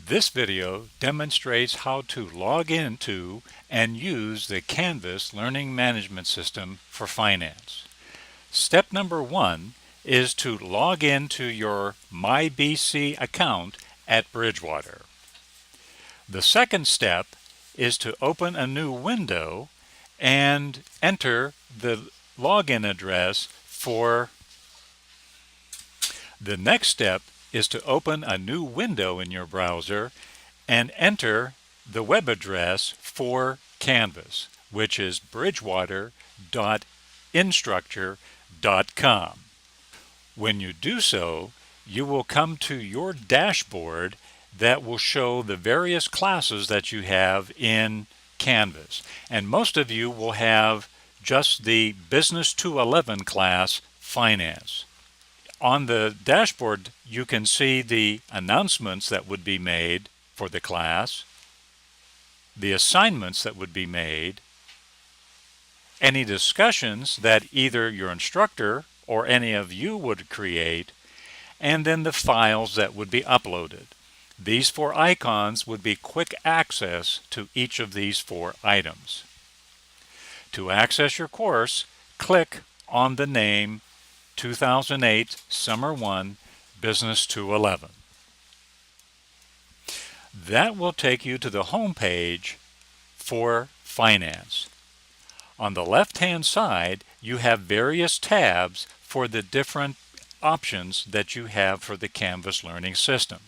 This video demonstrates how to log into and use the Canvas Learning Management System for finance. Step number 1 is to log into your MyBC account at Bridgewater. The second step is to open a new window and enter the login address for. The next step is to open a new window in your browser and enter the web address for Canvas, which is bridgewater.instructure.com. When you do so, you will come to your dashboard that will show the various classes that you have in Canvas. And most of you will have just the Business 211 class, Finance. On the dashboard, you can see the announcements that would be made for the class, the assignments that would be made, any discussions that either your instructor or any of you would create, and then the files that would be uploaded. These 4 icons would be quick access to each of these 4 items. To access your course, click on the name 2008 Summer 1 Business 211. That will take you to the home page for Finance. On the left-hand side, you have various tabs for the different options that you have for the Canvas Learning System.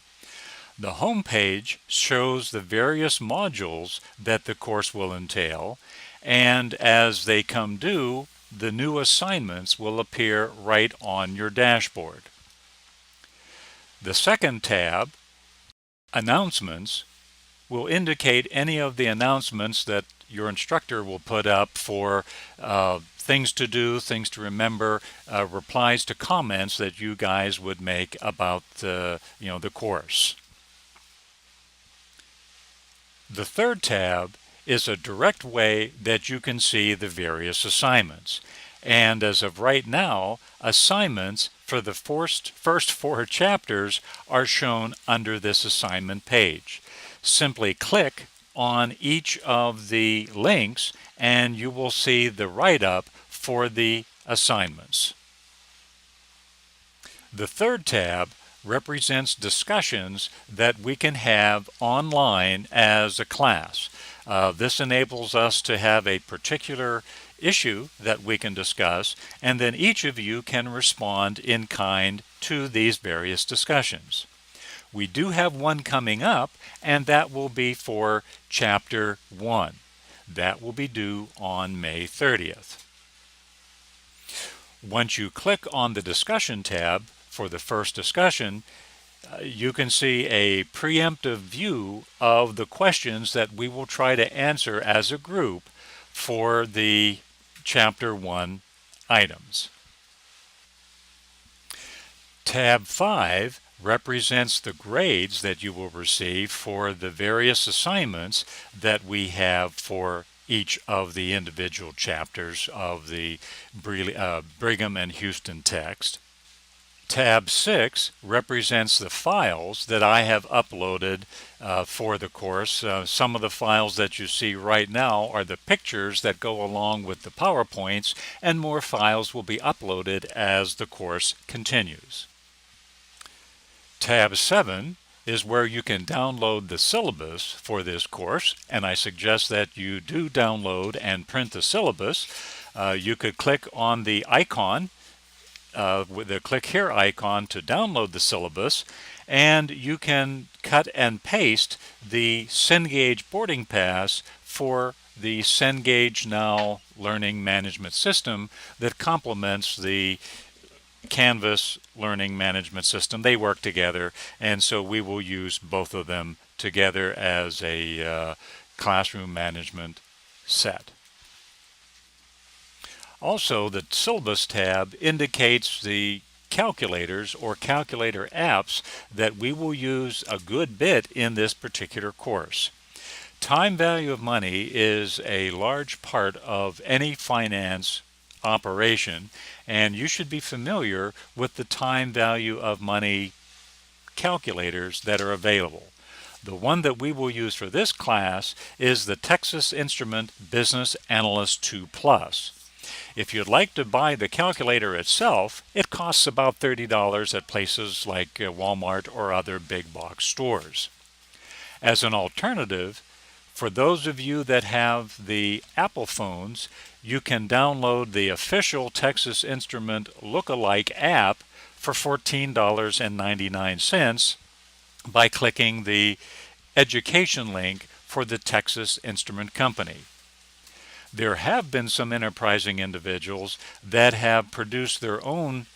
The home page shows the various modules that the course will entail, and as they come due, the new assignments will appear right on your dashboard. The second tab, Announcements, will indicate any of the announcements that your instructor will put up for things to do, things to remember, replies to comments that you guys would make about the course. The third tab is a direct way that you can see the various assignments. And as of right now, assignments for the first 4 chapters are shown under this assignment page. Simply click on each of the links and you will see the write-up for the assignments. The third tab represents discussions that we can have online as a class. This enables us to have a particular issue that we can discuss, and then each of you can respond in kind to these various discussions. We do have one coming up, and that will be for Chapter 1. That will be due on May 30th. Once you click on the Discussion tab for the first discussion, you can see a preemptive view of the questions that we will try to answer as a group for the Chapter 1 items. Tab 5 represents the grades that you will receive for the various assignments that we have for each of the individual chapters of the Brigham and Houston text. Tab 6 represents the files that I have uploaded for the course. Some of the files that you see right now are the pictures that go along with the PowerPoints, and more files will be uploaded as the course continues. Tab 7 is where you can download the syllabus for this course, and I suggest that you do download and print the syllabus. You could click on the icon with the click here icon to download the syllabus, and you can cut and paste the Cengage boarding pass for the Cengage Now Learning Management System that complements the Canvas Learning Management System. They work together, and so we will use both of them together as a classroom management set. Also, the Syllabus tab indicates the calculators or calculator apps that we will use a good bit in this particular course. Time value of money is a large part of any finance operation, and you should be familiar with the time value of money calculators that are available. The one that we will use for this class is the Texas Instrument Business Analyst 2 Plus. If you'd like to buy the calculator itself, it costs about $30 at places like Walmart or other big box stores. As an alternative, for those of you that have the Apple phones, you can download the official Texas Instrument Lookalike app for $14.99 by clicking the education link for the Texas Instrument Company. There have been some enterprising individuals that have produced their own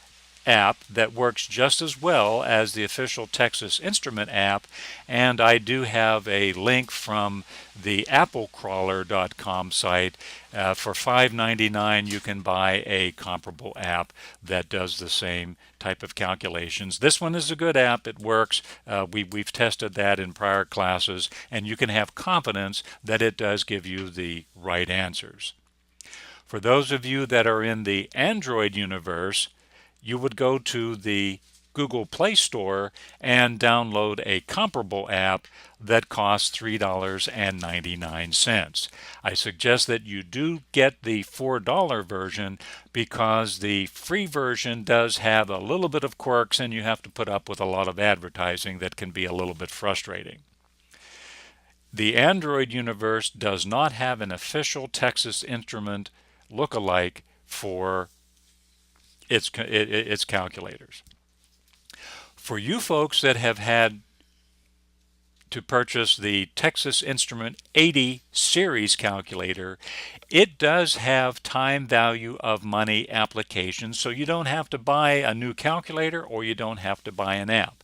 app that works just as well as the official Texas Instrument app, and I do have a link from the applecrawler.com site. For $5.99 you can buy a comparable app that does the same type of calculations. This one is a good app. It works. We've tested that in prior classes, and you can have confidence that it does give you the right answers. For those of you that are in the Android universe, you would go to the Google Play Store and download a comparable app that costs $3.99. I suggest that you do get the $4 version because the free version does have a little bit of quirks and you have to put up with a lot of advertising that can be a little bit frustrating. The Android universe does not have an official Texas Instrument lookalike for its calculators. For you folks that have had to purchase the Texas Instrument 80 series calculator, it does have time value of money applications, so you don't have to buy a new calculator or you don't have to buy an app.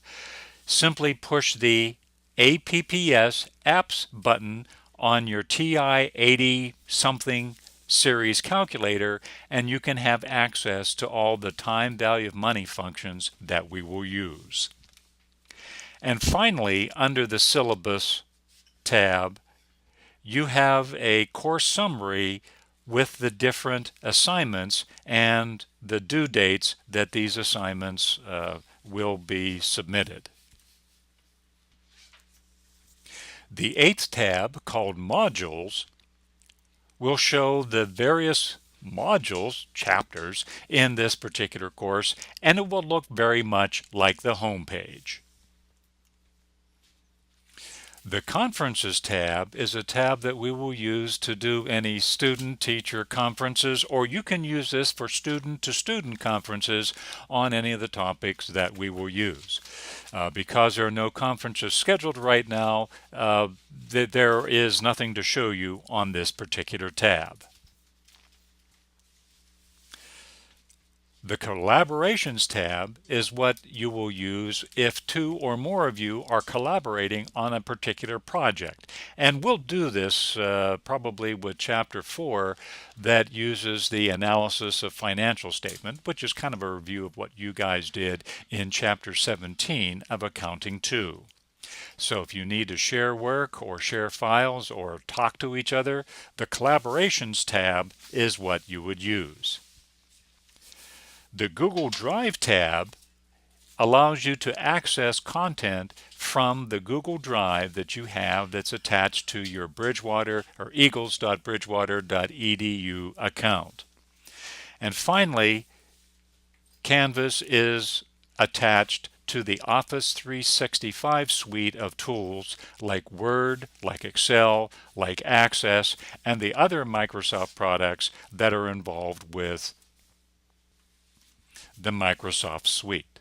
Simply push the APPS apps button on your TI 80 something series calculator and you can have access to all the time value of money functions that we will use. And finally, under the Syllabus tab, you have a course summary with the different assignments and the due dates that these assignments will be submitted. The 8th tab, called Modules, will show the various modules, chapters, in this particular course, and it will look very much like the home page. The Conferences tab is a tab that we will use to do any student-teacher conferences, or you can use this for student-to-student conferences on any of the topics that we will use. Because there are no conferences scheduled right now, there is nothing to show you on this particular tab. The Collaborations tab is what you will use if 2 or more of you are collaborating on a particular project. And we'll do this probably with Chapter 4 that uses the analysis of financial statement, which is kind of a review of what you guys did in Chapter 17 of Accounting 2. So if you need to share work or share files or talk to each other, the Collaborations tab is what you would use. The Google Drive tab allows you to access content from the Google Drive that you have that's attached to your Bridgewater or eagles.bridgewater.edu account. And finally, Canvas is attached to the Office 365 suite of tools like Word, like Excel, like Access, and the other Microsoft products that are involved with the Microsoft suite.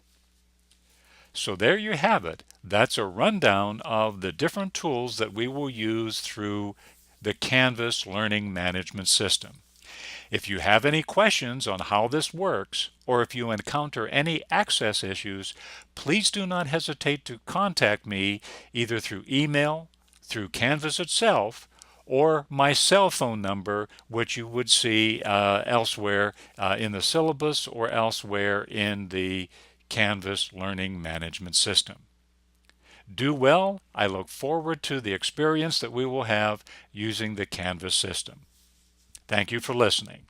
So there you have it. That's a rundown of the different tools that we will use through the Canvas Learning Management System. If you have any questions on how this works, or if you encounter any access issues, please do not hesitate to contact me either through email, through Canvas itself, or my cell phone number, which you would see elsewhere in the syllabus or elsewhere in the Canvas Learning Management System. Do well. I look forward to the experience that we will have using the Canvas system. Thank you for listening.